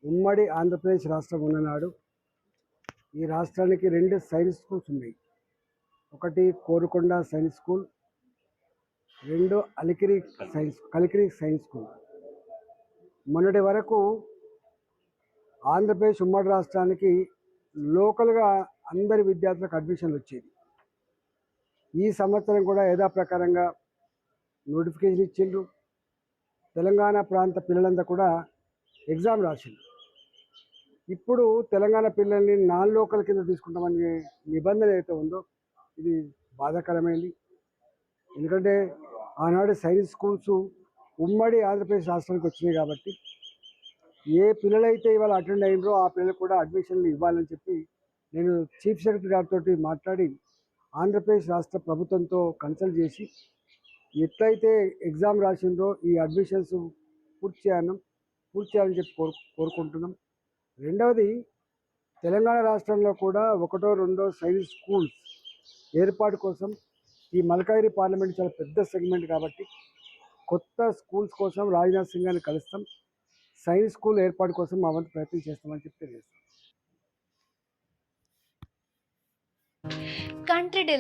ఉమ్మడి ఆంధ్రప్రదేశ్ రాష్ట్రం ఉన్ననాడు ఈ రాష్ట్రానికి 2 సైన్స్ స్కూల్స్ ఉన్నాయి. ఒకటి Korukonda science school, 2 Kalikiri science school. మొన్నటి వరకు ఆంధ్రప్రదేశ్ ఉమ్మడి రాష్ట్రానికి లోకల్గా అందరి విద్యార్థులకు అడ్మిషన్లు వచ్చేది. ఈ సంవత్సరం కూడా యథాప్రకారంగా నోటిఫికేషన్ ఇచ్చిండ్రు. తెలంగాణ ప్రాంత పిల్లలంతా కూడా ఎగ్జామ్ రాసిండ్రు. ఇప్పుడు తెలంగాణ పిల్లల్ని నాన్ లోకల్ కింద తీసుకుంటామనే నిబంధన ఏదైతే ఉందో ఇది బాధాకరమైంది. ఎందుకంటే ఆనాడు సైన్స్ స్కూల్స్ ఉమ్మడి ఆంధ్రప్రదేశ్ రాష్ట్రానికి వచ్చినాయి కాబట్టి ఏ పిల్లలైతే ఇవాళ అటెండ్ అయినరో ఆ పిల్లలకు కూడా అడ్మిషన్లు ఇవ్వాలని చెప్పి నేను చీఫ్ సెక్రటరీ గారితో మాట్లాడి ఆంధ్రప్రదేశ్ రాష్ట్ర ప్రభుత్వంతో కన్సల్ట్ చేసి ఎట్లయితే ఎగ్జామ్ రాసిండ్రో ఈ అడ్మిషన్స్ పూర్తి చేయాలని చెప్పి కోరుకుంటున్నాం. రెండవది, తెలంగాణ రాష్ట్రంలో కూడా 1, 2 సైన్స్ స్కూల్స్ ఏర్పాటు కోసం ఈ మల్కాజిగిరి పార్లమెంట్ చాలా పెద్ద సెగ్మెంట్ కాబట్టి కొత్త స్కూల్స్ కోసం రాజ్నాథ్ సింగ్ గారిని కలుస్తాం. సైన్స్ స్కూల్ ఏర్పాటు కోసం మా వంతు ప్రయత్నం చేస్తామని చెప్పి తెలియజేస్తాం.